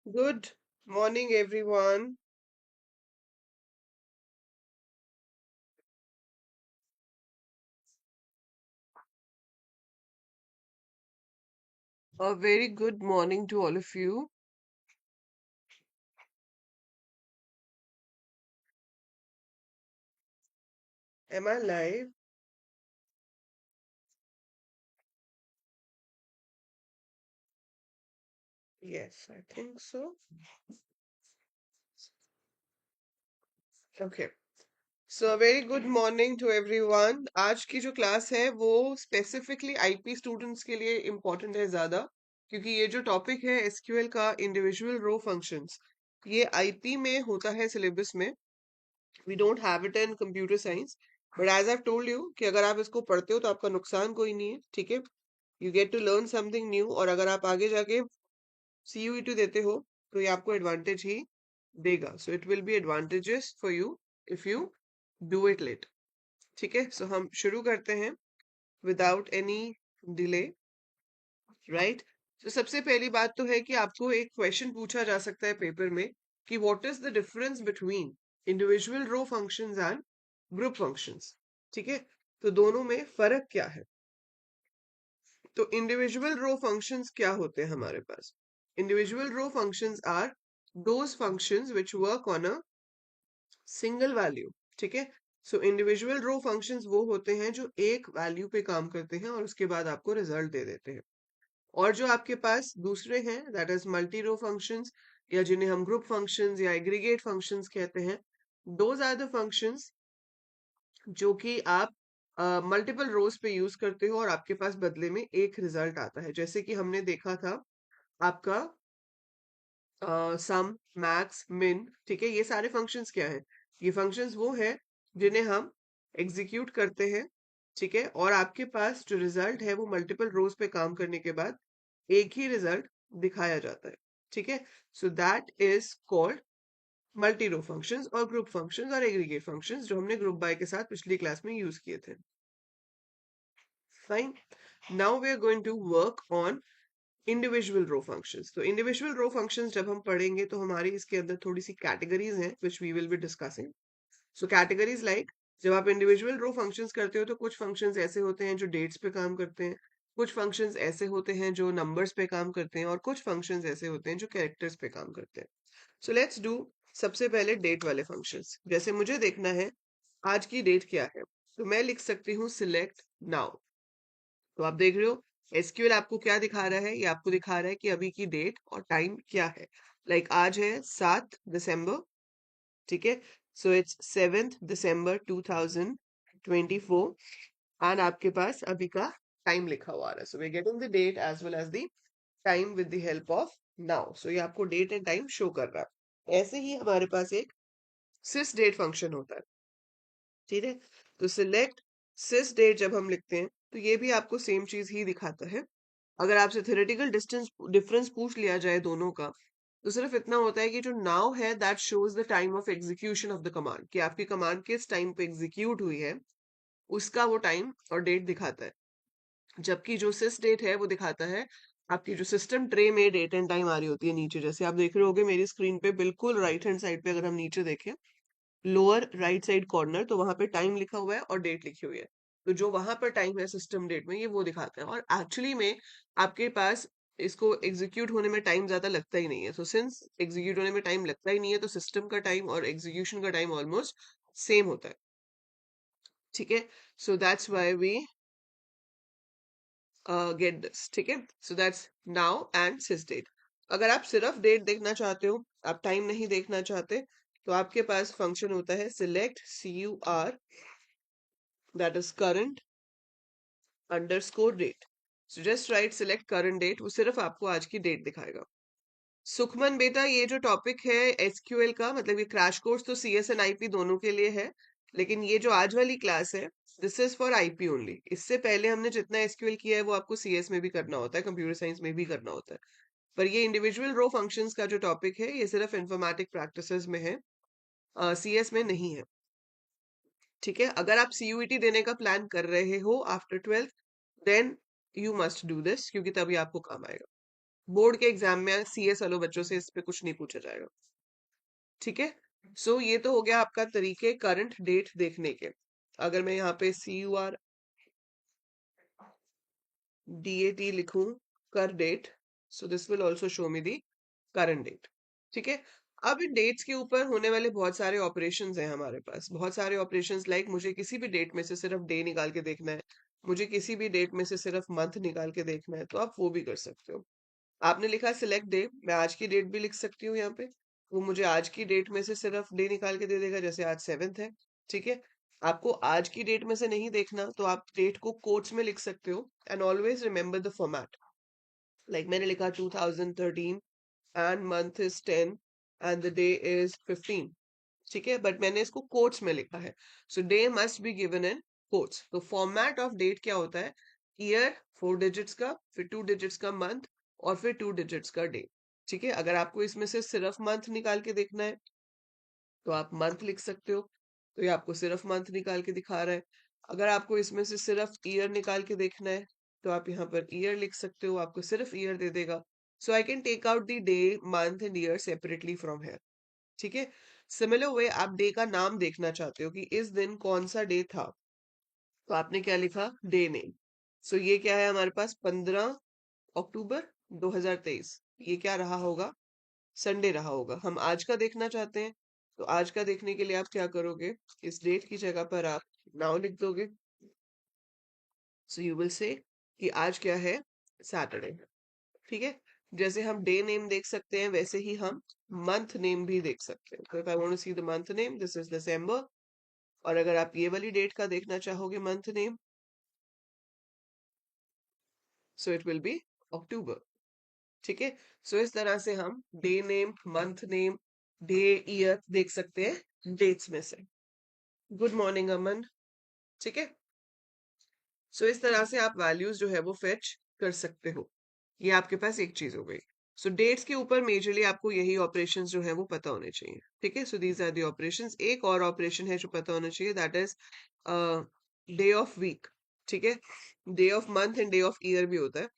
Good morning, everyone. A very good morning to all of you. Am I live? Yes, I think so. Okay. So, a very good morning to everyone. आज की जो class है वो specifically IP students के लिए important है ज़्यादा क्योंकि ये जो टॉपिक है एसक्यूएल का इंडिविजुअल रो फंक्शंस ये आईपी में होता है सिलेबस में. We don't have it in computer science but as I told you कि अगर आप इसको पढ़ते हो तो आपका नुकसान कोई नहीं है. ठीक है, you get to learn something new और अगर आप आगे जाके सीयूईटी देते हो तो ये आपको एडवांटेज ही देगा. सो it will B advantages for you if you do it let. ठीक है, सो हम शुरू करते हैं विदाउट एनी डिले. राइट, तो सबसे पहली बात तो है कि आपको एक क्वेश्चन पूछा जा सकता है पेपर में कि what is the difference between individual row functions and group functions. ठीक है, तो दोनों में फर्क क्या है. तो इंडिविजुअल रो फंक्शंस क्या होते हैं हमारे पास. Individual row functions are those functions which work on a single value. ठीक है, सो इंडिविजुअल रो फंक्शंस वो होते हैं जो एक वैल्यू पे काम करते हैं और उसके बाद आपको रिजल्ट दे देते हैं. और जो आपके पास दूसरे हैं that is multi row functions या जिन्हें हम ग्रुप फंक्शंस या एग्रीगेट फंक्शंस कहते हैं. दोज आर द फंक्शंस जो कि आप मल्टीपल रोज पे यूज करते हो और आपके पास बदले में एक रिजल्ट आता है. जैसे कि हमने देखा था आपका सम, मैक्स, मिन. ठीक है, ये सारे फंक्शंस क्या है, ये फंक्शंस वो है जिन्हें हम एग्जीक्यूट करते हैं. ठीक है, और आपके पास जो रिजल्ट है वो मल्टीपल रोज पे काम करने के बाद एक ही रिजल्ट दिखाया जाता है. ठीक है, so that is called multi row functions और ग्रुप फंक्शंस और एग्रीगेट फंक्शंस जो हमने ग्रुप बाय के साथ पिछली क्लास में यूज किए थे. Fine, now we are going to work on individual row functions. तो इंडिविजुअल रो फंक्शंस जब हम पढ़ेंगे तो हमारी इसके अंदर थोड़ी सी कैटेगरीज हैं which we will be discussing. So categories like जब आप इंडिविजुअल रो फंक्शंस करते हो तो कुछ फंक्शंस ऐसे होते हैं जो डेट्स पे काम करते हैं, कुछ फंक्शंस ऐसे होते हैं जो नंबर्स पे काम करते हैं और कुछ फंक्शंस ऐसे होते हैं जो कैरेक्टर्स पे काम करते हैं. सो लेट्स डू सबसे पहले डेट वाले फंक्शंस. जैसे मुझे देखना है आज की डेट क्या है तो मैं लिख सकती हूँ सिलेक्ट नाउ. तो आप देख रहे हो एसक्यूएल आपको क्या दिखा रहा है, ये आपको दिखा रहा है कि अभी की डेट और टाइम क्या है. लाइक आज है 7 दिसंबर. ठीक है, सो इट्स 7 दिसंबर 2024 एंड आपके पास अभी का टाइम लिखा हुआ आ रहा है. So we getting the date as well as the time with the help of now. So ये आपको डेट एंड टाइम शो कर रहा है. ऐसे ही हमारे पास एक सिस डेट फंक्शन होता है. ठीक है, तो सिलेक्ट सिस डेट जब हम लिखते हैं तो ये भी आपको सेम चीज ही दिखाता है. अगर आपसे थ्योरेटिकल डिस्टेंस डिफरेंस पूछ लिया जाए दोनों का तो सिर्फ इतना होता है कि जो नाउ है that shows the time of execution of the command, कि आपकी कमांड किस टाइम पे एग्जीक्यूट हुई है उसका वो टाइम और डेट दिखाता है. जबकि जो सिस डेट है वो दिखाता है आपकी जो सिस्टम ट्रे में डेट एंड टाइम आ रही होती है नीचे. जैसे आप देख रहे होगे मेरी स्क्रीन पे बिल्कुल राइट हैंड साइड पे अगर हम नीचे देखें लोअर राइट साइड कॉर्नर तो वहां पे टाइम लिखा हुआ है और डेट लिखी हुई है. तो जो वहां पर टाइम है सिस्टम डेट में ये वो दिखाता है और एक्चुअली में आपके पास इसको एग्जीक्यूट होने में टाइम ज्यादा लगता ही नहीं है. सो सिंस एग्जीक्यूट होने में टाइम लगता ही नहीं है तो सिस्टम का टाइम और एग्जीक्यूशन का टाइम ऑलमोस्ट सेम होता है. ठीक है, so that's why we get this. ठीक है, so that's now and sysdate. अगर आप सिर्फ डेट देखना चाहते हो, आप टाइम नहीं देखना चाहते, तो आपके पास फंक्शन होता है select CUR that is current underscore date. So just write select current date, वो सिर्फ आपको आज की डेट दिखाएगा. सुखमन बेटा ये जो टॉपिक है एसक्यूएल का मतलब ये क्रैश कोर्स तो सीएस एंड आईपी दोनों के लिए है, लेकिन ये जो आज वाली क्लास है this is for IP only. इससे पहले हमने जितना एसक्यूएल किया है वो आपको सीएस में भी करना होता है, कंप्यूटर साइंस में भी करना होता है. पर ये इंडिविजुअल रो फंक्शंस का जो टॉपिक है ये सिर्फ इंफॉर्मेटिक प्रैक्टिसेस में है, सीएस में नहीं है. ठीक है, अगर आप सीयूईटी देने का प्लान कर रहे हो after 12th then you must do this क्योंकि तभी आपको काम आएगा. बोर्ड के एग्जाम में CS वालों बच्चों से इस पे कुछ नहीं पूछा जाएगा। ठीक है। सो ये तो हो गया आपका तरीके करंट डेट देखने के। अगर मैं यहाँ पे CURDAT लिखूं, curdate, so this will also show me the current date. ठीक है। अब इन डेट्स के ऊपर होने वाले बहुत सारे ऑपरेशंस हैं हमारे पास, बहुत सारे ऑपरेशंस लाइक मुझे किसी भी डेट में से सिर्फ डे निकाल के देखना है, मुझे किसी भी डेट में से सिर्फ मंथ निकाल के देखना है, तो आप वो भी कर सकते हो। आपने लिखा सिलेक्ट डे, मैं आज की डेट भी लिख सकती हूँ यहाँ पे, वो मुझे आज की डेट में से सिर्फ डे निकाल के दे देगा, जैसे आज 7th है। ठीक है। आपको आज की डेट में से नहीं देखना तो आप डेट को कोट्स में लिख सकते हो, and always remember the format. Like मैंने लिखा 2013 and month is 10 and the day is 15। ठीक है, बट मैंने इसको कोट्स में लिखा है, so day must be given in quotes. तो फॉर्मेट ऑफ डेट क्या होता है? ईयर 4 डिजिट्स का, फिर 2 डिजिट्स का मंथ, और फिर 2 डिजिट्स का डे। ठीक है। अगर आपको इसमें से सिर्फ मंथ निकाल के देखना है तो आप मंथ लिख सकते हो, तो ये आपको सिर्फ मंथ निकाल के दिखा रहा है। अगर आपको इसमें से सिर्फ ईयर निकाल के देखना है तो आप यहाँ पर ईयर लिख सकते हो, आपको सिर्फ ईयर दे देगा। So I can take out the day, month and year separately from here. ठीक है। सिमिलर वे आप डे का नाम देखना चाहते हो कि इस दिन कौन सा डे था, तो आपने क्या लिखा? Day name. सो ये क्या है हमारे पास? 15 अक्टूबर 2023। ये क्या रहा होगा? संडे रहा होगा। हम आज का देखना चाहते हैं, तो आज का देखने के लिए आप क्या करोगे? इस डेट की जगह पर आप नाउ लिख दोगे। सो यू विल से कि आज क्या है? सैटरडे। ठीक है। जैसे हम डे नेम देख सकते हैं वैसे ही हम मंथ नेम भी देख सकते हैं। तो if I want to see the month name, this is December. और अगर आप ये वाली डेट का देखना चाहोगे month name, so it will be October. ठीक है। सो इस तरह से हम day name, month name, day, year देख सकते हैं डेट्स में से। Good morning Aman. ठीक है। सो इस तरह से आप वैल्यूज जो है वो फेच कर सकते हो। ये आपके पास एक चीज हो गई। सो डेट्स के ऊपर मेजरली आपको यही ऑपरेशंस जो है वो पता होने चाहिए। ठीक है। So these are the operations. एक और ऑपरेशन है जो पता होना चाहिए, that is day of week. ठीक है। Day of month and day of year भी होता है।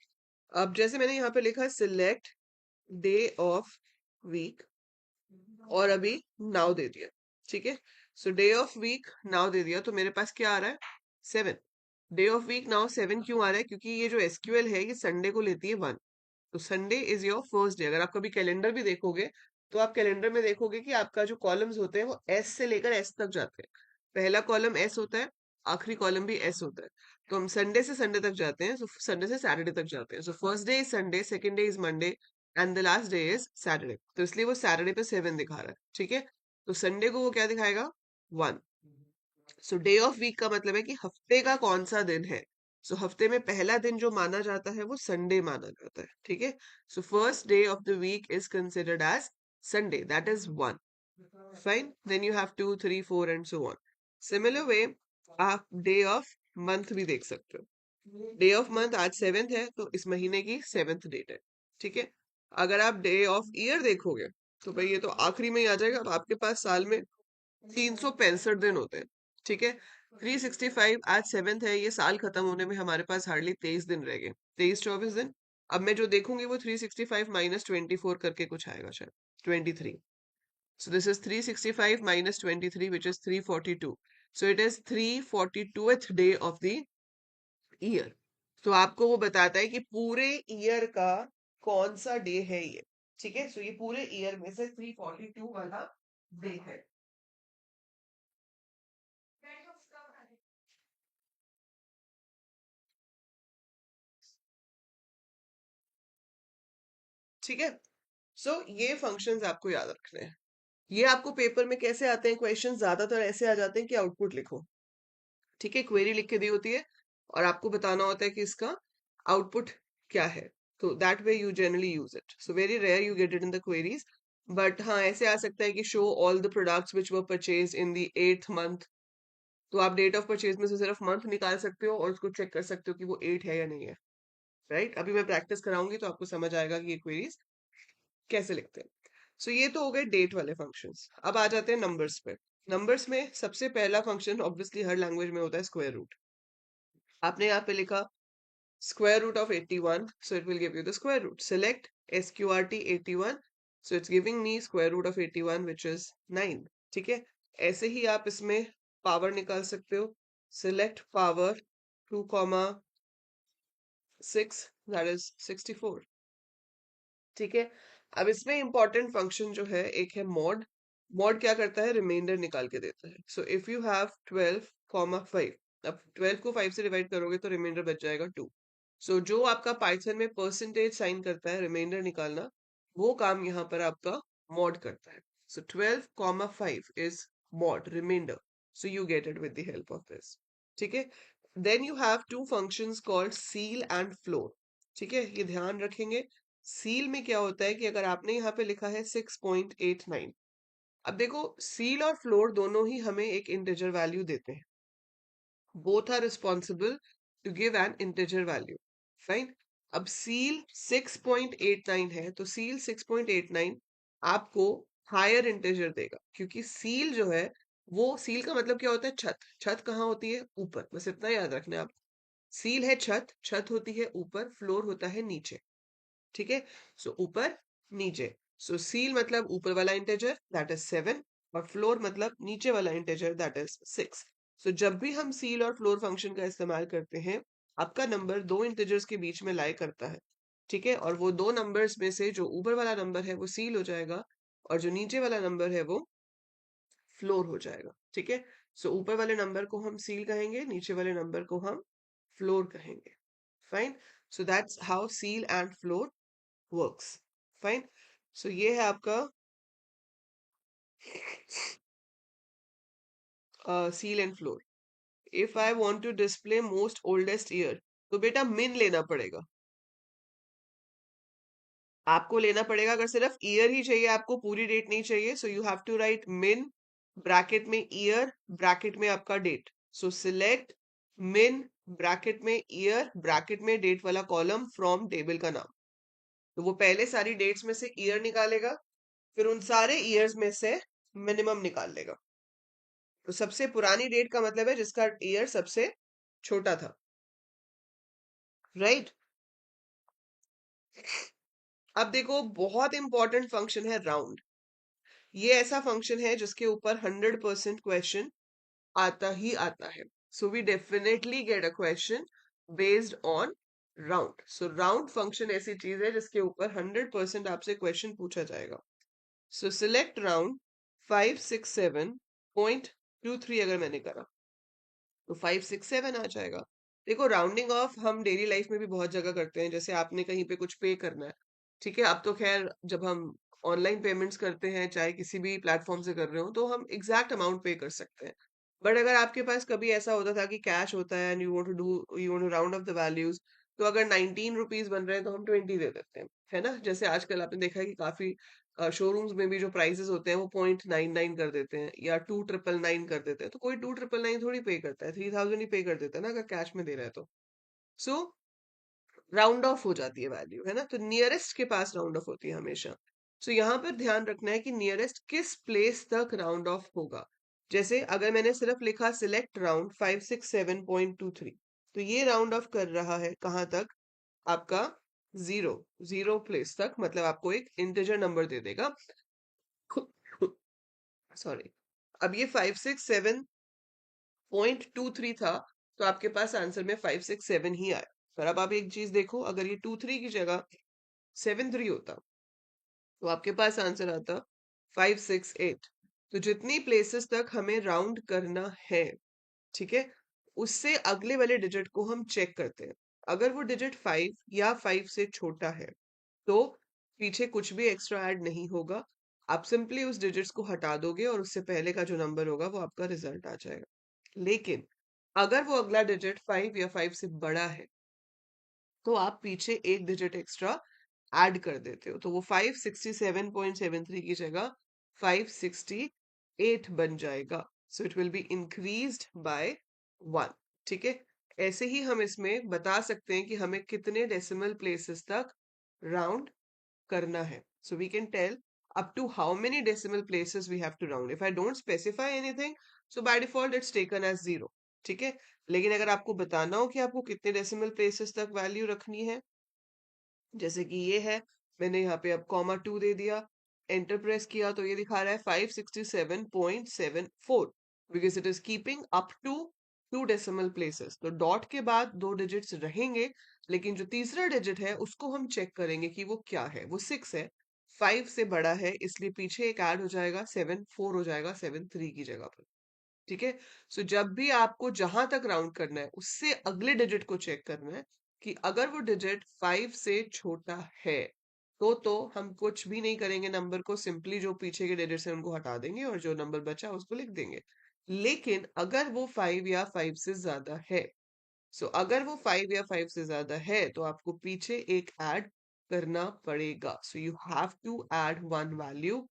अब जैसे मैंने यहाँ पे लिखा सिलेक्ट डे ऑफ वीक, और अभी नाउ दे दिया। ठीक है। So day of week now दे दिया, तो मेरे पास क्या आ रहा है? 7। डे ऑफ वीक नाउ 7 क्यों आ रहा है? क्योंकि ये जो एसक्यूएल है ये संडे को लेती है 1। तो Sunday is your first day. अगर आप कभी कैलेंडर भी देखोगे तो आप कैलेंडर में देखोगे कि आपका जो कॉलम्स होते हैं वो एस से लेकर एस तक जाते हैं। पहला कॉलम एस होता है, आखिरी कॉलम भी एस होता है। तो हम संडे से संडे तक जाते हैं, सो संडे से सैटरडे तक जाते हैं। सो first day is Sunday, second day is Monday, and the last day is Saturday. तो इसलिए वो सैटरडे पे 7 दिखा रहा है। ठीक है। तो संडे को वो क्या दिखाएगा? 1। सो डे ऑफ वीक का मतलब है कि हफ्ते का कौन सा दिन है। सो हफ्ते में पहला दिन जो माना जाता है वो संडे माना जाता है। ठीक है। So first day of the week is considered as Sunday, that is 1। Fine. Then you have 2, 3, 4 and so on. Similar way आप डे ऑफ मंथ भी देख सकते हो। डे ऑफ मंथ आज 7th है, तो इस महीने की 7th डेट है। ठीक है। अगर आप डे ऑफ ईयर देखोगे तो भाई ये तो आखिरी में ही आ जाएगा। अब आपके पास साल में 365 दिन होते हैं। ठीक है। 365 आज 7th है, ये साल खत्म होने में हमारे पास हार्डली 23 दिन रह गए, 23-24 दिन। अब मैं जो देखूंगी वो 365 माइनस 24 करके कुछ आएगा, शायद 23। सो this is 365 minus 23 which is 342। So it is 342th day of the year. तो आपको वो बताता है कि पूरे ईयर का कौन सा डे है ये। ठीक है। सो ये पूरे ईयर में से 342 वाला डे है। ठीक है। सो ये फंक्शंस आपको याद रखने हैं। ये आपको पेपर में कैसे आते हैं क्वेश्चन? ज्यादातर ऐसे आ जाते हैं कि आउटपुट लिखो। ठीक है। क्वेरी लिख के दी होती है और आपको बताना होता है कि इसका आउटपुट क्या है। तो that way you generally use it. So very rare you get it in the queries. But हाँ, ऐसे आ सकता है कि show all the products which were purchase in the 8th month. तो आप डेट ऑफ परचेज में से सिर्फ मंथ निकाल सकते हो और उसको चेक कर सकते हो कि वो 8 है या नहीं है। राइट। अभी मैं प्रैक्टिस कराऊंगी तो आपको समझ आएगा कि ये क्वेरीज कैसे लिखते हैं। सो ये तो हो गए डेट वाले फंक्शंस। अब आ जाते हैं नंबर्स पे। नंबर्स में सबसे पहला फंक्शन ऑब्वियसली हर लैंग्वेज में होता है स्क्वायर रूट। आपने यहाँ पे लिखा square root of 81, so it will give you the square root. Select sqrt 81, so it's giving me square root of 81 which is 9. ठीक है, ऐसे ही आप इसमें पावर निकाल सकते हो. Select power 2,6, that is 64. ठीक है, अब इसमें इंपॉर्टेंट फंक्शन जो है एक है मॉड. मॉड क्या करता है, रिमाइंडर निकाल के देता है. सो इफ यू हैव 12,5, अब 12 को 5 से डिवाइड करोगे तो रिमाइंडर बच जाएगा 2. सो जो आपका पाइथन में परसेंटेज साइन करता है रिमाइंडर निकालना, वो काम यहाँ पर आपका मॉड करता है. So 12,5 is mod remainder. So you get it with the help of this. ठीक है, then you have two functions called ceil and floor. ठीक है, ये ध्यान रखेंगे. सील में क्या होता है कि अगर आपने यहाँ पे लिखा है 6.89, अब देखो सील और फ्लोर दोनों ही हमें एक इंटीजर वैल्यू देते हैं. Both are responsible to give an integer value. Fine. अब सील 6.89 है तो सील 6.89 आपको हायर इंटीजर देगा, क्योंकि सील जो है, वो सील का मतलब क्या होता है, छत. छत कहाँ होती है, ऊपर. बस इतना याद रखना आप. सील है छत, छत होती है ऊपर, फ्लोर होता है नीचे. ठीक है, सो ऊपर नीचे. सो सील मतलब ऊपर वाला इंटेजर, दैट इज 7, और फ्लोर मतलब नीचे वाला इंटेजर, दैट इज 6. सो जब भी हम सील और फ्लोर फंक्शन का इस्तेमाल करते हैं, आपका नंबर दो इंटेजर्स के बीच में लाई करता है. ठीक है, और वो दो नंबर्स में से जो ऊपर वाला नंबर है वो सील हो जाएगा, और जो नीचे वाला नंबर है वो फ्लोर हो जाएगा. ठीक है, सो ऊपर वाले नंबर को हम सील कहेंगे, नीचे वाले नंबर को हम फ्लोर कहेंगे. Fine. So that's how seal and floor works. Fine. So ये है आपका seal and floor. If I want to display most oldest year, तो बेटा min लेना पड़ेगा. आपको लेना पड़ेगा, अगर सिर्फ ईयर ही चाहिए, आपको पूरी डेट नहीं चाहिए, so you have to write min bracket में ईयर, ब्रैकेट में आपका date. So select min bracket में ईयर, ब्रैकेट में डेट वाला कॉलम फ्रॉम टेबल का नाम. तो वो पहले सारी डेट्स में से ईयर निकालेगा, फिर उन सारे ईयर्स में से मिनिमम निकाल लेगा. तो सबसे पुरानी डेट का मतलब है जिसका ईयर सबसे छोटा था. राइट. अब देखो बहुत इंपॉर्टेंट फंक्शन है राउंड. ये ऐसा फंक्शन है जिसके ऊपर 100% क्वेश्चन आता ही आता है. So we definitely get a question based on round. So round function ऐसी चीज है जिसके ऊपर 100% आपसे क्वेश्चन पूछा जाएगा. सो सिलेक्ट राउंड 567.23 अगर मैंने करा तो 567 आ जाएगा. देखो राउंडिंग ऑफ हम डेली लाइफ में भी बहुत जगह करते हैं. जैसे आपने कहीं पे कुछ पे करना है, ठीक है, अब तो खैर जब हम ऑनलाइन पेमेंट्स करते हैं, चाहे किसी भी प्लेटफॉर्म से कर रहे हो, तो हम एग्जैक्ट अमाउंट पे कर सकते हैं. बट अगर आपके पास कभी ऐसा होता था कि कैश होता है and you want to round off the values, तो अगर 19 रुपीज बन रहे हैं तो हम 20 दे देते हैं, है ना. जैसे आजकल आपने देखा है कि काफी शोरूम्स में भी जो प्राइसेस होते हैं वो 0.99 कर देते हैं या 2,999 कर देते हैं. तो कोई 2,999 थोड़ी पे करता है, 3,000 ही पे कर देता है ना, अगर कैश में दे रहा है तो. सो राउंड ऑफ हो जाती है वैल्यू, है ना. तो नियरेस्ट के पास राउंड ऑफ होती है हमेशा. सो यहाँ पर ध्यान रखना है कि नियरेस्ट किस प्लेस तक राउंड ऑफ होगा. जैसे अगर मैंने सिर्फ लिखा सिलेक्ट राउंड 567.23, तो ये राउंड ऑफ कर रहा है कहाँ तक, आपका जीरो, जीरो प्लेस तक, मतलब आपको एक इंटीजर नंबर दे देगा. सॉरी. अब ये 567.23 था, तो आपके पास आंसर में 567 ही आया. पर अब आप एक चीज देखो, अगर ये 23 की जगह 73 होता तो आपके पास आंसर आता 568. तो जितनी प्लेसेस तक हमें राउंड करना है, ठीक है, उससे अगले वाले डिजिट को हम चेक करते हैं. अगर वो डिजिट 5 या 5 से छोटा है तो पीछे कुछ भी एक्स्ट्रा ऐड नहीं होगा. आप सिंपली उस डिजिट्स को हटा दोगे और उससे पहले का जो नंबर होगा वो आपका रिजल्ट आ जाएगा. लेकिन अगर वो अगला डिजिट 5 या 5 से बड़ा है तो आप पीछे एक डिजिट एक्स्ट्रा ऐड कर देते हो, तो वो 567.73 की जगह 568 बन जाएगा. सो it will be increased by 1. ठीक है, ऐसे ही हम इसमें बता सकते हैं कि हमें कितने डेसिमल प्लेसेस तक राउंड करना है. So we can tell up to how many decimal places we have to round. If I don't specify anything, so by default it's taken as 0. ठीक है। लेकिन अगर आपको बताना हो कि आपको कितने डेसिमल प्लेसेस तक वैल्यू रखनी है, जैसे कि ये है, मैंने यहाँ पे अब कॉमा 2 दे दिया, एंटर प्रेस किया तो ये दिखा रहा है 567.74, because it is keeping up to 2 decimal places. तो डॉट के बाद 2 डिजिट्स रहेंगे, लेकिन जो तीसरा डिजिट है उसको हम चेक करेंगे कि वो क्या है। वो 6 है, 5 से बड़ा है, इसलिए पीछे एक ऐड हो जाएगा, 7 4 हो जाएगा 7 3 की जगह पर। ठीक है। सो जब भी आपको जहां तक राउंड करना है उससे अगले डिजिट को चेक करना है कि अगर वो डिजिट 5 से छोटा है तो हम कुछ भी नहीं करेंगे, नंबर को सिंपली जो पीछे के डिजिट है उनको हटा देंगे और जो नंबर बचा उसको लिख देंगे। लेकिन अगर वो 5 या 5 से ज्यादा है, सो अगर वो 5 या 5 से ज्यादा है तो आपको पीछे एक ऐड करना पड़ेगा। So you have to add one value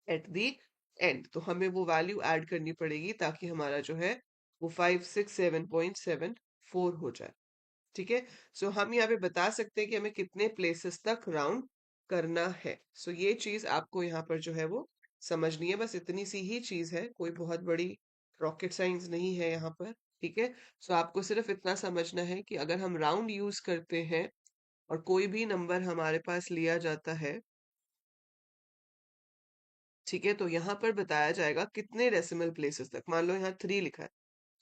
at the end. तो हमें वो वैल्यू ऐड करनी पड़ेगी ताकि हमारा जो है वो 567.74 हो जाए। ठीक है। सो हम यहाँ पे बता सकते हैं कि हमें कितने प्लेसेस तक राउंड करना है। सो ये चीज आपको यहाँ पर जो है वो समझनी है, बस इतनी सी ही चीज है, कोई बहुत बड़ी रॉकेट साइंस नहीं है यहाँ पर। ठीक है। सो आपको सिर्फ इतना समझना है कि अगर हम राउंड यूज करते हैं और कोई भी नंबर हमारे पास लिया जाता है, ठीक है, तो यहाँ पर बताया जाएगा कितने डेसिमल प्लेसेस तक। मान लो यहाँ 3 लिखा है,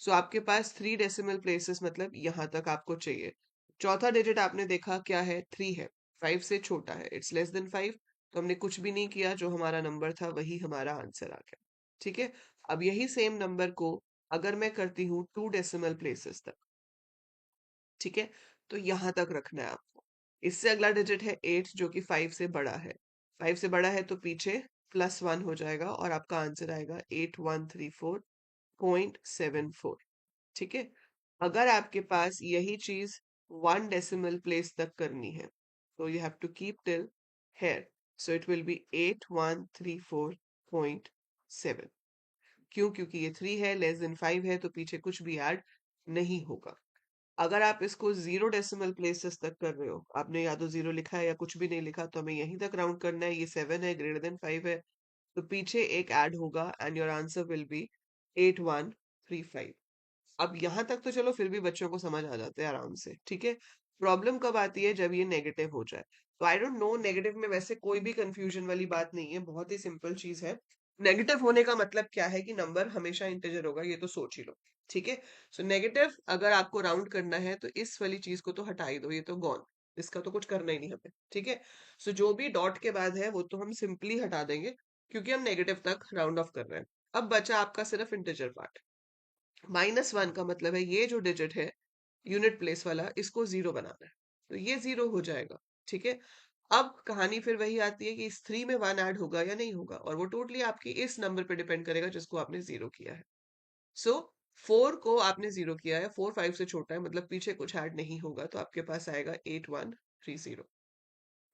सो आपके पास 3 डेसिमल प्लेसेस मतलब यहाँ तक आपको चाहिए। चौथा डिजिट आपने देखा क्या है, 3 है, 5 से छोटा है, इट्स लेस देन 5, तो हमने कुछ भी नहीं किया, जो हमारा नंबर था वही हमारा आंसर आ गया। ठीक है। अब यही सेम नंबर को अगर मैं करती हूँ 2 डेसिमल प्लेसेस तक, ठीक है, तो यहाँ तक रखना है आपको। इससे अगला डिजिट है 8 जो कि 5 से बड़ा है। 5 से बड़ा है तो पीछे +1 हो जाएगा और आपका आंसर आएगा 8134.74। ठीक है। अगर आपके पास यही चीज 1 डेसिमल प्लेस तक करनी है तो you have to keep till here, so it will be 8134.7। क्यों? क्योंकि ये 3 है, लेस देन 5 है, तो पीछे कुछ भी ऐड नहीं होगा। अगर आप इसको 0 डेसिमल प्लेसेस तक कर रहे हो, आपने या तो 0 लिखा है या कुछ भी नहीं लिखा, तो हमें यहीं तक राउंड करना है, ये 7 है, ग्रेटर देन 5 है, तो पीछे एक ऐड होगा and your answer will be 8135। अब यहाँ तक तो चलो फिर भी बच्चों को समझ आ जाते हैं आराम से। ठीक है। प्रॉब्लम कब आती है? जब ये नेगेटिव हो जाए। तो आई डोंट नो, नेगेटिव में वैसे कोई भी कंफ्यूजन वाली बात नहीं है, बहुत ही सिंपल चीज है। नेगेटिव होने का मतलब क्या है कि नंबर हमेशा इंटीजर होगा, ये तो सोच ही लो। ठीक है। सो नेगेटिव अगर आपको राउंड करना है तो इस वाली चीज को तो हटा ही दो, ये तो गॉन, इसका तो कुछ करना ही नहीं हमें। ठीक है। सो जो भी डॉट के बाद है वो तो हम सिंपली हटा देंगे, क्योंकि हम नेगेटिव तक राउंड ऑफ कर रहे हैं। अब बचा आपका सिर्फ इंटीजर पार्ट। -1 का मतलब है ये जो डिजिट है यूनिट प्लेस वाला, इसको 0 बनाना है, तो ये 0 हो जाएगा। ठीक है। अब कहानी फिर वही आती है कि इस 3 में 1 ऐड होगा या नहीं होगा, और वो टोटली आपकी इस नंबर पे डिपेंड करेगा जिसको आपने 0 किया है। सो 4 को आपने 0 किया है, 4 5 से छोटा है, मतलब पीछे कुछ ऐड नहीं होगा, तो आपके पास आएगा 8130।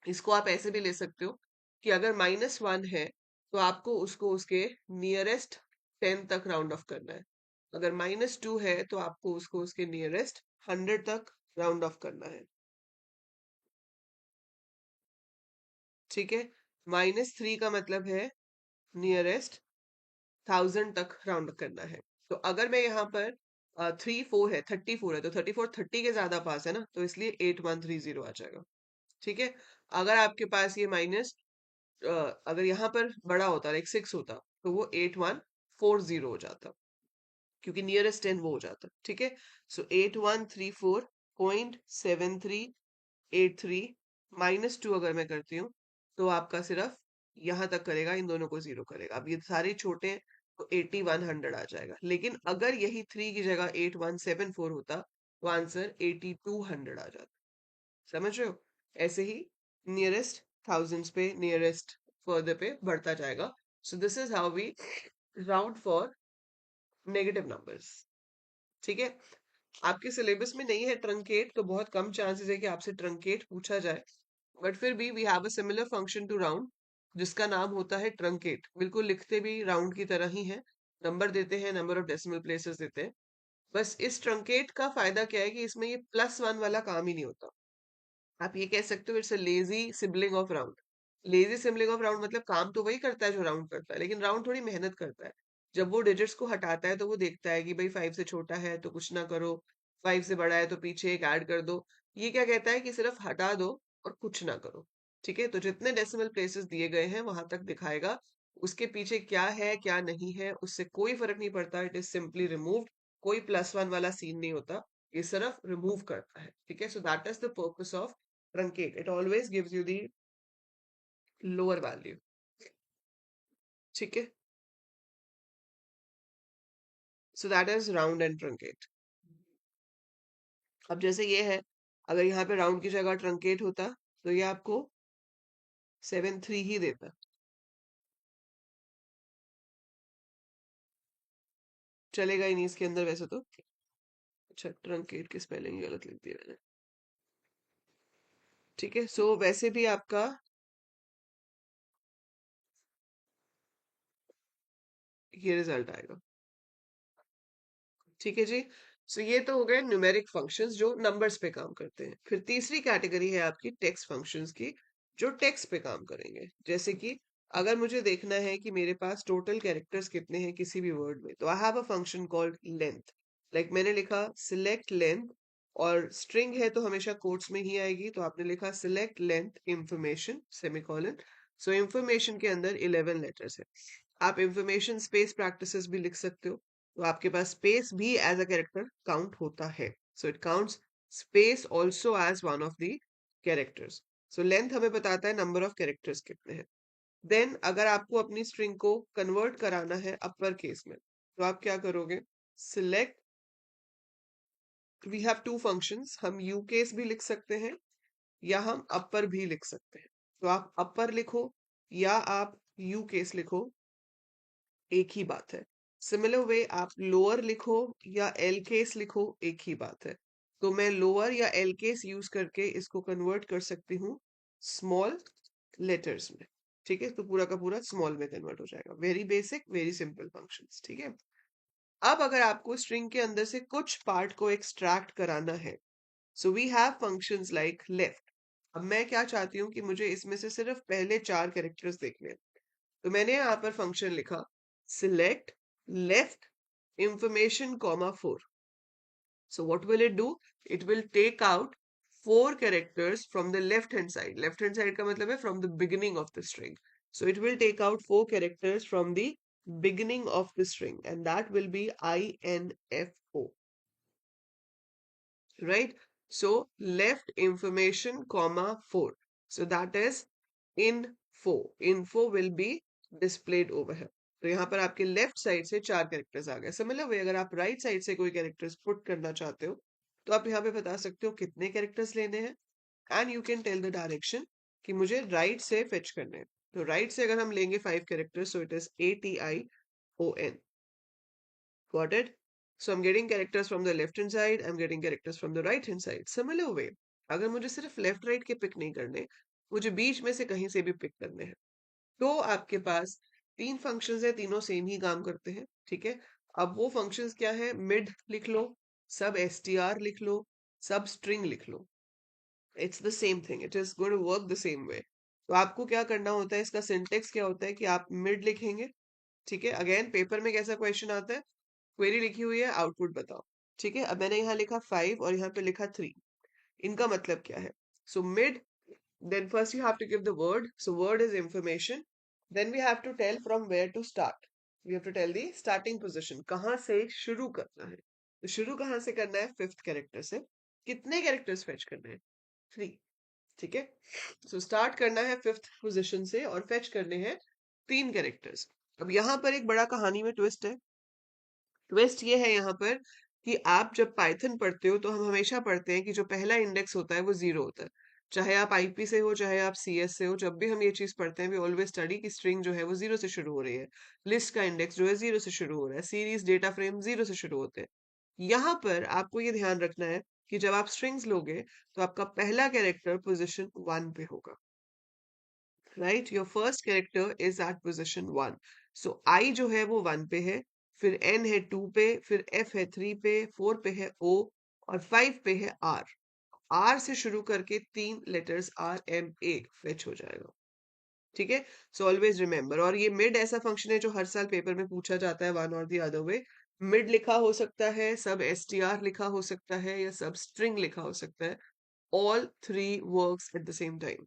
इसको आप ऐसे भी ले सकते हो कि अगर -1 है तो आपको उसको उसके नियरेस्ट 10 तक राउंड ऑफ करना है। अगर -2 है तो आपको उसको उसके नियरेस्ट 100 तक राउंड ऑफ करना है। ठीक है। -3 का मतलब है नियरेस्ट 1000 तक राउंड करना है। तो अगर मैं यहाँ पर 3 4 है, 34 है, तो 34 30 के ज्यादा पास है ना, तो इसलिए 8130 आ जाएगा। ठीक है। अगर आपके पास ये माइनस अगर यहाँ पर बड़ा होता, लाइक 6 होता, तो वो 8140 हो जाता, क्योंकि नियरेस्ट 10 वो हो जाता। ठीक है। सो 8134.7383 -2 अगर मैं करती हूँ तो आपका सिर्फ यहाँ तक करेगा, इन दोनों को 0 करेगा। अब ये सारे छोटे हैं तो 8100 आ जाएगा, लेकिन अगर यही 3 की जगह 8174 होता तो आंसर 8200 आ जाता। समझ रहे हो? ऐसे ही नियरेस्ट थाउजेंड्स पे, नियरेस्ट फर्दर पे बढ़ता जाएगा। So this is how we round for negative numbers. ठीक है। आपके सिलेबस में नहीं है ट्रंकेट, तो बहुत कम चांसेस है कि आपसे ट्रंकेट पूछा जाए, बट फिर भी we have a similar function to round जिसका नाम होता है ट्रंकेट। बिल्कुल लिखते भी राउंड की तरह ही है, नंबर देते हैं, नंबर ऑफ डेसिमल प्लेसेस देते हैं। बस इस ट्रंकेट का फायदा क्या है कि इसमें ये +1 वाला काम ही नहीं होता। आप ये कह सकते हो it's a lazy sibling of round. Lazy sibling of round मतलब काम तो वही करता है जो राउंड करता है, लेकिन राउंड थोड़ी मेहनत करता है। जब वो डिजिट्स को हटाता है तो वो देखता है कि भाई 5 से छोटा है तो कुछ ना करो, 5 से बड़ा है तो पीछे एक ऐड कर दो। ये क्या कहता है कि सिर्फ हटा दो और कुछ ना करो। ठीक है, तो जितने डेसिमल प्लेसेस दिए गए हैं वहां तक दिखाएगा। उसके पीछे क्या है क्या नहीं है उससे कोई फर्क नहीं पड़ता, इट इज सिंपली रिमूव्ड। कोई +1 वाला सीन नहीं होता, ये सिर्फ रिमूव करता है। ठीक है, so that is the purpose of truncate, it always gives you the lower value. ठीक है, so that is round and truncate. अब जैसे ये है, अगर यहाँ पे राउंड की जगह ट्रंकेट होता तो ये आपको 7 3 ही देता। चलेगा ही नहीं इसके अंदर वैसे तो। अच्छा, ट्रंकेट की स्पेलिंग गलत लिख दी मैंने। ठीक है, सो वैसे भी आपका ये रिजल्ट आएगा। ठीक है जी, सो ये तो हो गए न्यूमेरिक फंक्शंस जो नंबर्स पे काम करते हैं। फिर तीसरी कैटेगरी है आपकी टेक्स्ट फंक्शंस की, जो टेक्स्ट पे काम करेंगे। जैसे कि अगर मुझे देखना है कि मेरे पास टोटल कैरेक्टर्स कितने हैं किसी भी वर्ड में, तो I have a function called length. Like मैंने लिखा सिलेक्ट लेंथ, और स्ट्रिंग है तो हमेशा कोट्स में ही आएगी, तो आपने लिखा सिलेक्ट लेंथ इंफॉर्मेशन सेमीकोलन। सो इंफॉर्मेशन के अंदर 11 लेटर्स है। आप इंफॉर्मेशन स्पेस प्रैक्टिसेस भी लिख सकते हो, तो आपके पास स्पेस भी एज अ कैरेक्टर काउंट होता है। So it counts space also as one of the characters. So length हमें बताता है नंबर ऑफ कैरेक्टर्स कितने हैं। देन अगर आपको अपनी स्ट्रिंग को कन्वर्ट कराना है अपर केस में, तो आप क्या करोगे? Select, we have two functions, हम यू केस भी लिख सकते हैं या हम अपर भी लिख सकते हैं। तो आप अपर लिखो या आप यू केस लिखो, एक ही बात है। सिमिलर वे आप लोअर लिखो या एल केस लिखो, एक ही बात है। तो मैं लोअर या एल केस यूज करके इसको कन्वर्ट कर सकती हूँ स्मॉल लेटर्स में। ठीक है, तो पूरा का पूरा स्मॉल में कन्वर्ट हो जाएगा। Very basic, very simple functions. ठीक है, अब अगर आपको स्ट्रिंग के अंदर से कुछ पार्ट को एक्सट्रैक्ट कराना है, so we have functions like left. अब मैं क्या चाहती हूँ कि मुझे इसमें से सिर्फ पहले 4 कैरेक्टर्स देखने हैं। तो मैंने यहाँ पर फंक्शन लिखा select left information comma 4। So what will it do? It will take out 4 characters from the left hand side. Left hand side का मतलब है from the beginning of the string. So it will take out 4 characters from the beginning of the string, and that will be INFO. Right? So left information comma 4. So that is info. Info will be displayed over here. तो यहाँ पर आपके left side से 4 characters आ गए। Similar way अगर आप right side से कोई कैरेक्टर्स पुट करना चाहते हो, तो आप यहाँ पे बता सकते हो कितने कैरेक्टर्स लेने हैं, and you can tell the direction कि मुझे राइट से फेच करने हैं। तो राइट से अगर हम लेंगे 5 characters, so it is ATION। Got it? So I'm getting characters from the left hand side, I'm getting characters from the right hand side. Similar way, अगर मुझे सिर्फ लेफ्ट राइट के पिक नहीं करने, मुझे बीच में से कहीं से भी पिक करने हैं, तो आपके पास 3 फंक्शंस है, तीनों सेम ही काम करते हैं। ठीक है, अब वो फंक्शंस क्या है? मिड लिख लो, सब str लिख लो, सब स्ट्रिंग लिख लो। It's the same thing, it is going to work the same way. तो आपको क्या करना होता है, इसका सिंटेक्स क्या होता है कि आप मिड लिखेंगे। ठीक है, अगेन पेपर में कैसा क्वेश्चन आता है? क्वेरी लिखी हुई है, आउटपुट बताओ। ठीक है, अब मैंने यहाँ लिखा 5 और यहाँ पे लिखा 3। इनका मतलब क्या है? So mid, then first you have to give the word, so word is information, then we have to tell from where to start, we have to tell the starting position, कहाँ से शुरू करना है। तो शुरू कहाँ से करना है? 5th कैरेक्टर से। कितने कैरेक्टर्स फेच करने हैं? 3। ठीक है, सो स्टार्ट करना है 5th पोजिशन से और फेच करने हैं 3 कैरेक्टर्स। अब यहाँ पर एक बड़ा कहानी में ट्विस्ट है। ट्विस्ट ये है यहाँ पर कि आप जब पाइथन पढ़ते हो तो हम हमेशा पढ़ते हैं कि जो पहला इंडेक्स होता है वो 0 होता है। चाहे आप आईपी से हो, चाहे आप सीएस से हो, जब भी हम ये चीज पढ़ते हैं, वी ऑलवेज स्टडी की स्ट्रिंग जो है वो 0 से शुरू हो रही है। लिस्ट का इंडेक्स जो है 0 से शुरू हो रहा है, सीरीज डेटा फ्रेम 0 से शुरू होते हैं। यहाँ पर आपको ये ध्यान रखना है कि जब आप स्ट्रिंग्स लोगे तो आपका पहला कैरेक्टर पोजिशन 1 पे होगा। Right, your first character is at position 1। So I जो है वो 1 पे है, फिर एन है 2 पे, फिर एफ है 3 पे, 4 पे है ओ, और 5 पे है आर। आर से शुरू करके 3 लेटर्स RMA फेच हो जाएगा। ठीक है। सो ऑलवेज रिमेंबर, और ये मिड ऐसा फंक्शन है जो हर साल पेपर में पूछा जाता है, वन और द अदर वे। मिड लिखा हो सकता है, सब str लिखा हो सकता है, या सब स्ट्रिंग लिखा हो सकता है। All three works at the same time.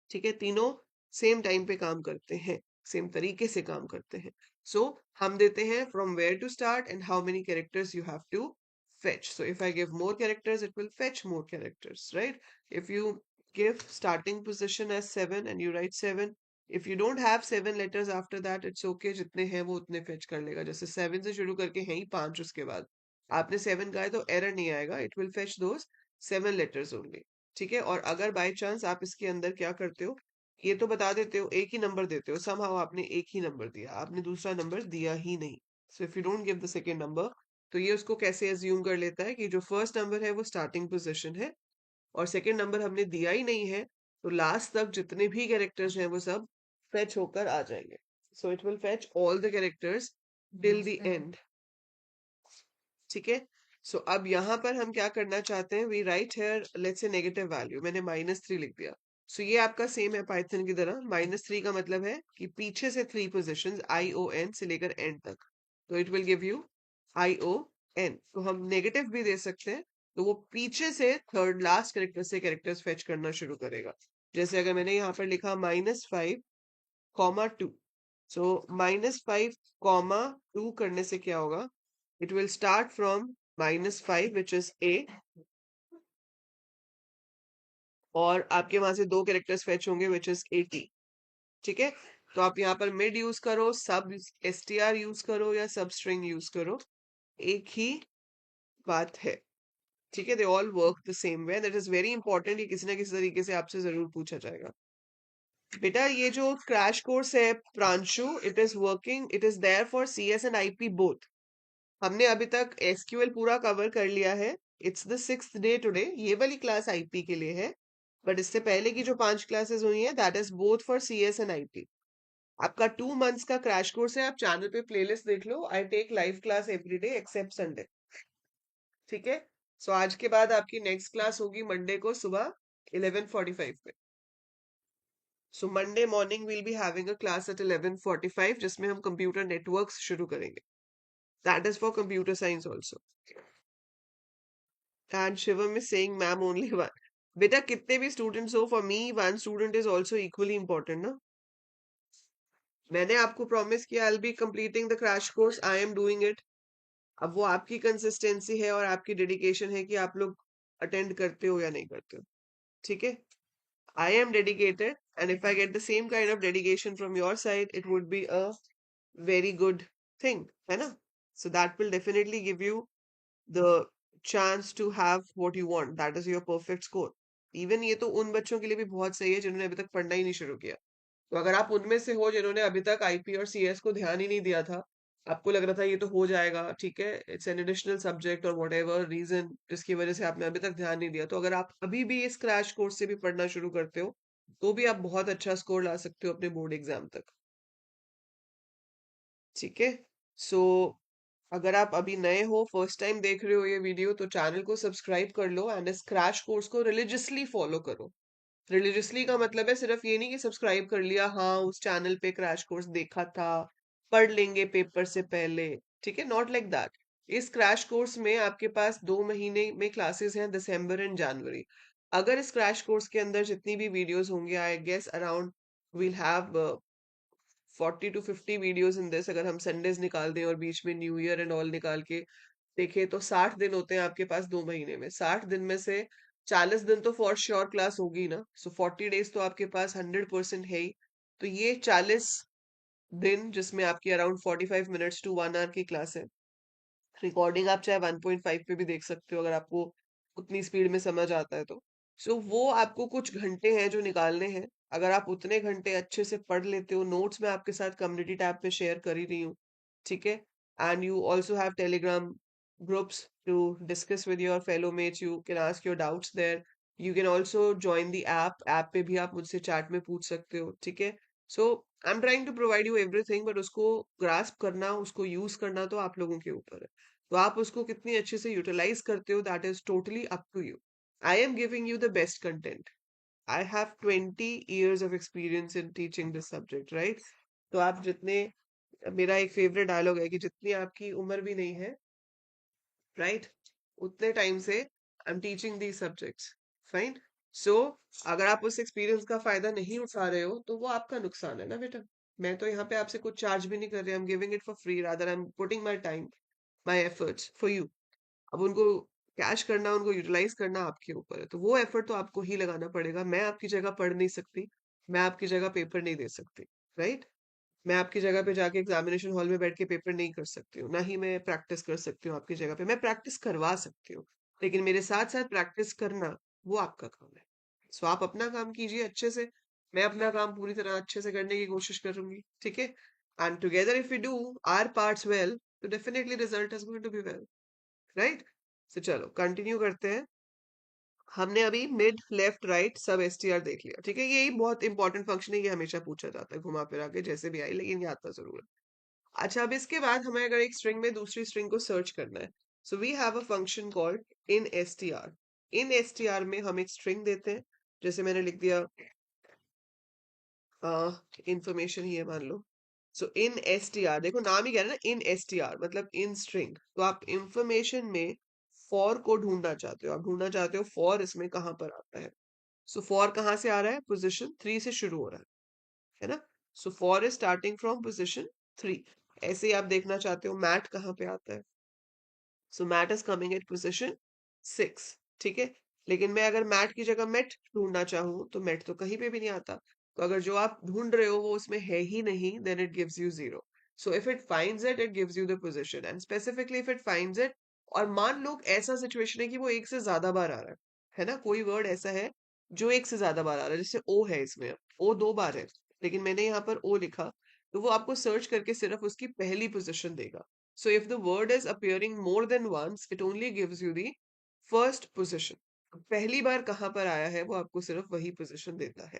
ठीक है, तीनों सेम टाइम पे काम करते हैं, सेम तरीके से काम करते हैं। सो हम देते हैं from where to start and how many characters you have to fetch. So if I give more characters, it will fetch more characters, right? If you give starting position as 7 and you write 7, if you don't have 7 letters after that, it's okay, जितने हैं वो उतने fetch कर लेगा। जैसे 7 से शुरू करके हैं ही 5, उसके बाद आपने 7 का है तो एरर नहीं आएगा, it will fetch those 7 letters only। ठीक है, और अगर बाय चांस आप इसके अंदर क्या करते हो, ये तो बता देते हो, एक ही नंबर देते हो, समहाउ आपने एक ही नंबर दिया, आपने दूसरा नंबर दिया ही नहीं। So if you don't give the second number, तो ये उसको कैसे एज्यूम कर लेता है कि जो फर्स्ट नंबर है वो स्टार्टिंग पोजीशन है, और सेकेंड नंबर हमने दिया ही नहीं है, तो लास्ट तक जितने भी कैरेक्टर्स हैं वो सब फेच होकर आ जाएंगे। सो it will fetch all the characters till the end. ठीक है। सो अब यहाँ पर हम क्या करना चाहते हैं, we write here let's say negative value, मैंने -3 लिख दिया। सो ये आपका सेम है पाइथन की तरह। -3 का मतलब है कि पीछे से 3 पोजिशन ION से लेकर एंड तक, तो it will give you ION। तो हम नेगेटिव भी दे सकते हैं, तो वो पीछे से थर्ड लास्ट कैरेक्टर से कैरेक्टर्स फेच करना शुरू करेगा। जैसे अगर मैंने यहाँ पर लिखा -5, 2, सो -5, 2 करने से क्या होगा, it will start from -5 which is A, और आपके वहां से 2 कैरेक्टर्स फेच होंगे which is AT। ठीक है, तो आप यहाँ पर मिड यूज करो, सब str यूज करो, या सब स्ट्रिंग यूज करो, एक ही बात है। ठीक है, they all work the same way, that is very important, ये किसी ना किसी तरीके से आपसे जरूर पूछा जाएगा। बेटा ये जो क्रैश कोर्स है Pranshu, it is working, it is there for CS and IP both. हमने अभी तक SQL पूरा कवर कर लिया है। It's the 6th day today, ये वाली क्लास IP के लिए है, बट इससे पहले की जो 5 क्लासेस हुई हैं that is both for CS and IP। आपका 2 मंथ्स का क्रैश कोर्स है, आप चैनल पे प्लेलिस्ट देख लो, I take live class every day except Sunday. ठीक है, सो आज के बाद आपकी नेक्स्ट क्लास होगी मंडे को सुबह 11:45 पे। So Monday morning will be having a class at 11:45 जिसमें हम कंप्यूटर नेटवर्क्स शुरू करेंगे, that is for computer science also. And Shivam is saying, ma'am, only one. बेटा कितने भी स्टूडेंट्स हो, for me one student is also equally important ना। मैंने आपको प्रॉमिस किया I will be completing the crash course, I am doing it. अब वो आपकी कंसिस्टेंसी है और आपकी डेडिकेशन है कि आप लोग अटेंड करते हो या नहीं करते हो। ठीक है, I am dedicated, and if I get the same kind of dedication from your side it would be a very good thing, है ना। So that will definitely give you the chance to have what you want, that is your perfect score। Even ये तो उन बच्चों के लिए भी बहुत सही है जिन्होंने अभी तक पढ़ना ही नहीं शुरू किया। तो अगर आप उनमें से हो जिन्होंने अभी तक IP और CS को ध्यान ही नहीं दिया था, आपको लग रहा था ये तो हो जाएगा, ठीक है, इट्स एन एडिशनल सब्जेक्ट और वट एवर रीजन जिसकी वजह से आपने अभी तक ध्यान नहीं दिया, तो अगर आप अभी भी इस क्रैश कोर्स से भी पढ़ना शुरू करते हो तो भी आप बहुत अच्छा स्कोर ला सकते हो अपने बोर्ड एग्जाम तक। ठीक है, सो अगर आप अभी नए हो, फर्स्ट टाइम देख रहे हो ये वीडियो, तो चैनल को सब्सक्राइब कर लो एंड इस क्रैश कोर्स को रिलीजियसली फॉलो करो। रिलीजियसली का मतलब है सिर्फ ये नहीं कि सब्सक्राइब कर लिया, हाँ उस चैनल पे क्रैश कोर्स देखा था, पढ़ लेंगे पेपर से पहले। ठीक है, नॉट लाइक दैट। इस क्रैश कोर्स में आपके पास 2 महीने में क्लासेस हैं, दिसंबर एंड जनवरी। अगर इस क्रैश कोर्स के अंदर जितनी भी वीडियोस होंगे, I guess around we'll have 40 to 50 videos in this, अगर हम संडेज निकाल दें और बीच में न्यू ईयर एंड ऑल निकाल के देखें, तो 60 दिन होते हैं आपके पास 2 महीने में। 60 दिन में से 40 दिन तो फॉर श्योर क्लास होगी ना, सो 40 डेज तो आपके पास 100% है ही। तो ये 40 दिन जिसमें आपकी अराउंड 45 मिनट्स टू 1 आवर की क्लास है, रिकॉर्डिंग आप चाहे 1.5 पे भी देख सकते हो अगर आपको उतनी स्पीड में समझ आता है तो। सो वो आपको कुछ घंटे हैं जो निकालने हैं। अगर आप उतने घंटे अच्छे से पढ़ लेते हो, नोट्स मैं आपके साथ कम्युनिटी टैब पे शेयर कर ही रही हूँ। ठीक है, and you also have Telegram groups to discuss with your fellow mates, you can ask your doubts there. You can also join the app पे भी आप मुझसे चैट में पूछ सकते हो। ठीक है, so I am trying to provide you everything, but उसको ग्रास्प करना, उसको यूज करना तो आप लोगों के ऊपर है। तो आप उसको कितनी अच्छे से यूटिलाइज करते हो, that is totally up to you. I am giving you the best content. I have 20 years of experience in teaching this subject, right? तो आप जितने, मेरा एक फेवरेट डायलॉग है कि जितनी आपकी उम्र भी नहीं है, राइट, उतने टाइम से I am teaching these subjects, fine. So अगर आप उस एक्सपीरियंस का फायदा नहीं उठा रहे हो तो वो आपका नुकसान है ना बेटा। मैं तो यहाँ पे आपसे कुछ चार्ज भी नहीं कर रही, आई am giving it for free, rather I am putting my time, my efforts for you. अब उनको कैश करना, उनको यूटिलाइज करना आपके ऊपर है, तो वो एफर्ट तो आपको ही लगाना पड़ेगा। मैं आपकी जगह पढ़ नहीं सकती, मैं आपकी जगह पेपर नहीं दे सकती, राइट? मैं आपकी जगह पे जाके एग्जामिनेशन हॉल में बैठ के पेपर नहीं कर सकती हूँ, ना ही मैं प्रैक्टिस कर सकती हूँ आपकी जगह पे। मैं प्रैक्टिस करवा सकती हूँ, लेकिन मेरे साथ साथ प्रैक्टिस करना वो आपका काम है। सो आप अपना काम कीजिए अच्छे से, मैं अपना काम पूरी तरह अच्छे से करने की कोशिश करूंगी, ठीक है? And together if we do our parts well, तो definitely result is going to be well, right? So चलो कंटिन्यू करते हैं। हमने अभी मिड लेफ्ट राइट सब एसटीआर देख लिया, ठीक है? यही बहुत इंपॉर्टेंट फंक्शन है, ये हमेशा पूछा जाता है घुमा फिरा के जैसे भी आई, लेकिन ये आता जरूर है। अच्छा, अब इसके बाद हमें अगर एक स्ट्रिंग में दूसरी स्ट्रिंग को सर्च करना है, so we have a function called instr. Instr में हम एक स्ट्रिंग देते हैं, जैसे मैंने लिख दिया इंफॉर्मेशन ही है मान लो। सो इन एसटीआर, देखो नाम ही कह रहा है ना, इन एसटीआर मतलब इन स्ट्रिंग। तो आप इंफॉर्मेशन में फॉर को ढूंढना चाहते हो, आप ढूंढना चाहते हो फॉर इसमें कहाँ पर आता है। सो फॉर कहाँ से आ रहा है? पोजिशन 3 से शुरू हो रहा है ना? So for is starting from position 3। ऐसे ही आप देखना चाहते हो मैट कहाँ पे आता है, so mat is coming at position 6, ठीक है? लेकिन मैं अगर मैट की जगह मेट ढूंढना चाहूँ तो मेट तो कहीं पे भी नहीं आता। तो अगर जो आप ढूंढ रहे हो वो उसमें है ही नहीं, then it gives you 0। So if it finds it, it gives you the position, and specifically if it finds it, और मान लो ऐसा सिचुएशन है कि वो एक से ज्यादा बार आ रहा है ना, कोई वर्ड ऐसा है जो एक से ज्यादा बार आ रहा है, जैसे ओ है, इसमें ओ 2 बार है, लेकिन मैंने यहाँ पर ओ लिखा, तो वो आपको सर्च करके सिर्फ उसकी पहली पोजीशन देगा। So if the word is appearing more than once, it only gives you the first position. पहली बार कहाँ पर आया है वो आपको सिर्फ वही पोजीशन देता है,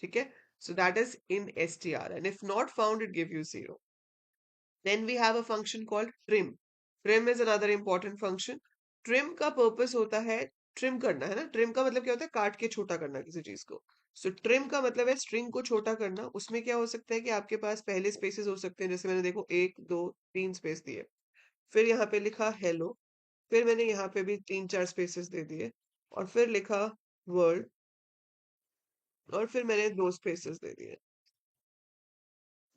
ठीक है? So that is in str, and if not found, it give you 0. Then we have a function called trim. Trim is another important function. Trim का purpose होता है trim करना, है ना? Trim का मतलब क्या होता है? काट के छोटा करना किसी चीज को। So trim का मतलब है string को छोटा करना। उसमें क्या हो सकता है कि आपके पास पहले स्पेसेस हो सकते हैं, जैसे मैंने देखो 1 2 3 स्पेस दिए, फिर यहाँ पे लिखा हेलो, फिर मैंने यहाँ पे भी 3 4 स्पेसेस दे दिए, और फिर लिखा वर्ल्ड, और फिर मैंने 2 स्पेसेस दे दिए।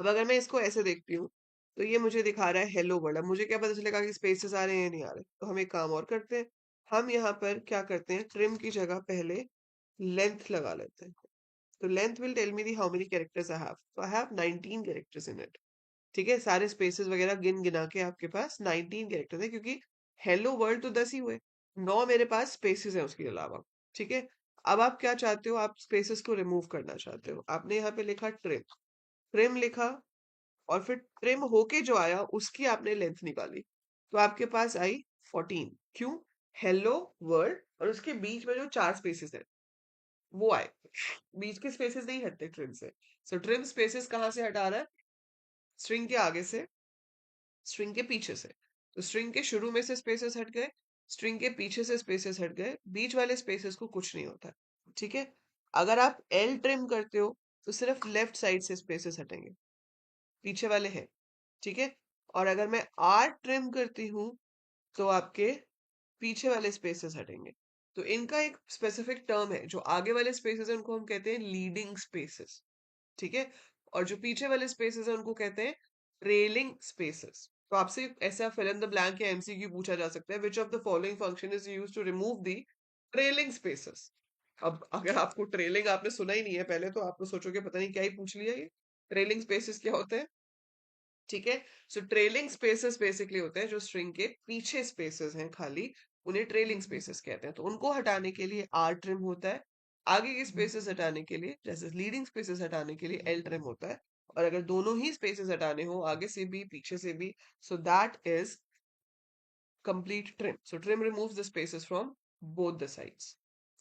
अब अगर मैं इसको ऐसे देखती हूँ, तो ये मुझे दिखा रहा है हेलो वर्ल्ड। अब मुझे क्या पता चलेगा कि स्पेसेस आ रहे हैं या नहीं आ रहे? तो हम एक काम और करते हैं, हम यहाँ पर क्या करते हैं, ट्रिम की जगह पहले लेंथ लगा लेते हैं। तो length will tell me the how many characters I have. तो I have 19 characters in it, ठीक है? सारे स्पेसेस वगैरह गिन गिना के आपके पास 19 कैरेक्टर है, क्योंकि हेलो वर्ल्ड तो 10 ही हुए, 9 मेरे पास स्पेसेस है उसके अलावा, ठीक है? अब आप क्या चाहते हो? आप स्पेसेस को रिमूव करना चाहते हो। आपने यहाँ पे लिखा ट्रिम, ट्रिम लिखा, और फिर ट्रिम होके जो आया उसकी आपने लेंथ निकाली, तो आपके पास आई 14। क्यों? हेलो वर्ल्ड और उसके बीच में जो 4 स्पेसेस है वो आए, बीच के स्पेसेस नहीं हटते ट्रिम से। सो ट्रिम स्पेसेस कहाँ से हटा रहा है? स्ट्रिंग के आगे से, स्ट्रिंग के पीछे से। तो स्ट्रिंग के शुरू में से स्पेसेस हट गए, स्ट्रिंग के पीछे से स्पेसेस हट गए, बीच वाले स्पेसेस को कुछ नहीं होता, ठीक है? अगर आप एल ट्रिम करते हो तो सिर्फ लेफ्ट साइड से स्पेसेस हटेंगे, पीछे वाले हैं, ठीक है? और अगर मैं आर ट्रिम करती हूँ तो आपके पीछे वाले स्पेसेस हटेंगे। तो इनका एक स्पेसिफिक टर्म है, जो आगे वाले स्पेसेस है उनको हम कहते हैं लीडिंग स्पेसेस, ठीक है? और जो पीछे वाले स्पेसेस है उनको कहते हैं ट्रेलिंग स्पेसेस। तो आपसे ऐसा फिल इन द ब्लैंक या एमसीक्यू पूछा जा सकता है, which of the following function is used to remove the trailing spaces. अब अगर आपको ट्रेलिंग आपने सुना ही नहीं है पहले, तो आप तो सोचोगे पता नहीं क्या ही पूछ लिया ये। ट्रेलिंग स्पेसेस क्या होते हैं, ठीक है? सो ट्रेलिंग स्पेसेस बेसिकली होते हैं जो स्ट्रिंग के पीछे स्पेसेस हैं खाली, उन्हें ट्रेलिंग स्पेसेस कहते हैं। तो उनको हटाने के लिए आर ट्रिम होता है, आगे के स्पेसेस हटाने के लिए, जैसे लीडिंग स्पेसेस हटाने के लिए एल ट्रिम होता है, और अगर दोनों ही स्पेसेस हटाने हो, आगे से भी पीछे से भी, सो that is complete trim. So trim removes the spaces from both the sides,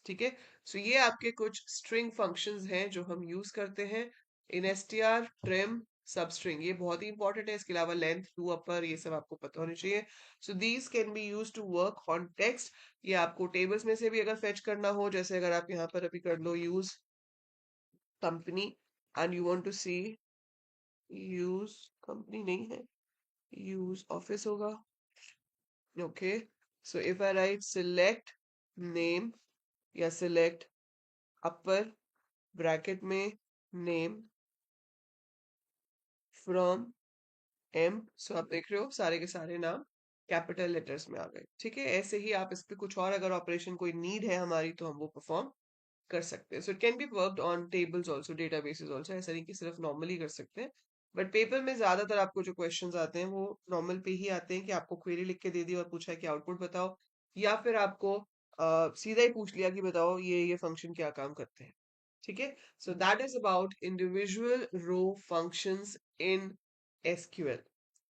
ठीक है? सो ये आपके कुछ स्ट्रिंग फंक्शंस हैं जो हम यूज करते हैं इन एसटीआर, ट्रिम, सब स्ट्रिंग। ये बहुत ही इंपॉर्टेंट है, इसके अलावा लेंथ, टू अपर, ये सब आपको पता होनी चाहिए। So these can be use to work on text. ये आपको टेबल्स में से भी अगर फेच करना हो, जैसे अगर आप यहाँ पर अभी कर लो use company and you want to see use company नहीं है, use office होगा. Okay, so if I write select name या select upper bracket में name from M, so आप देख रहे हो सारे के सारे नाम कैपिटल लेटर्स में आ गए. ठीक है, ऐसे ही आप इस पे कुछ और अगर ऑपरेशन कोई नीड है हमारी तो हम वो परफॉर्म कर सकते हैं. So it can be worked on tables also, databases also. ऐसा नहीं कि सिर्फ नॉर्मली कर सकते हैं, बट पेपर में ज्यादातर आपको जो क्वेश्चंस आते हैं वो नॉर्मल पे ही आते हैं कि आपको क्वेरी लिख के दे दी और पूछा कि आउटपुट बताओ, या फिर आपको सीधा ही पूछ लिया कि बताओ ये फंक्शन क्या काम करते हैं. ठीक है, so that is about individual row functions in SQL.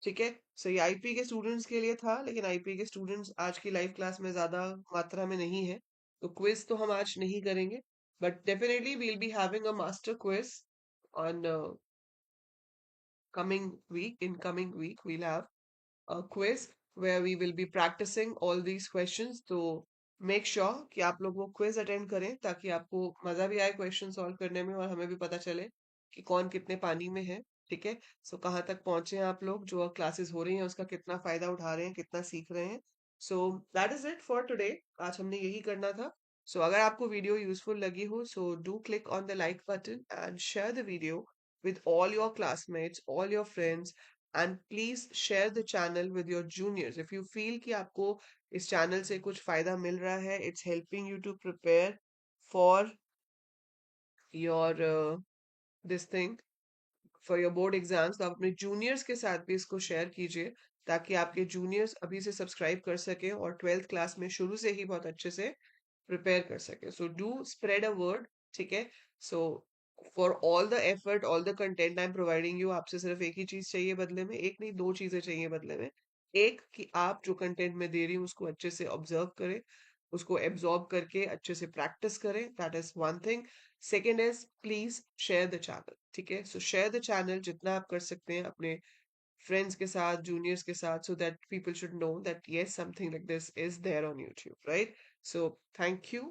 ठीक है, सो ये आईपी के स्टूडेंट्स के लिए था, लेकिन आईपी के स्टूडेंट्स आज की लाइव क्लास में ज्यादा मात्रा में नहीं है, तो क्विज तो हम आज नहीं करेंगे. But definitely we'll be having a master quiz on coming week. In coming week, we'll have a quiz where we will be practicing all these questions. तो make sure कि आप लोग वो quiz attend करें ताकि आपको मजा भी आए question solve करने में और हमें भी पता चले कि कौन कितने पानी में है. ठीक है, सो कहाँ तक पहुंचे हैं आप लोग, जो क्लासेस हो रही हैं उसका कितना फायदा उठा रहे हैं, कितना सीख रहे हैं. सो that is it for today. आज हमने यही करना था. सो अगर आपको वीडियो यूजफुल लगी हो so do click on the like button and share the video with all your classmates, all your friends, and please share the channel with your juniors. If you feel कि आपको इस channel से कुछ फायदा मिल रहा है, it's helping you to prepare for your this thing, for your board exams, तो आप अपने juniors के साथ भी इसको share कीजिए ताकि आपके juniors अभी से subscribe कर सकें और 12th class में शुरू से ही बहुत अच्छे से प्रिपेयर कर सके. So do spread a word. ठीक है, so for all the effort, all the content I am providing you, आपसे सिर्फ एक ही चीज चाहिए बदले में, एक नहीं दो चीजें चाहिए बदले में. एक कि आप जो कंटेंट में दे रही हूँ उसको अच्छे से ऑब्जर्व करें, उसको एब्जॉर्ब करके अच्छे से प्रैक्टिस करें. That is one thing. Second is please share the channel. ठीक है, सो शेयर द चैनल जितना आप कर सकते हैं अपने friends के साथ, juniors के साथ, so that people should know that yes, something like this is there on YouTube, right? So thank you.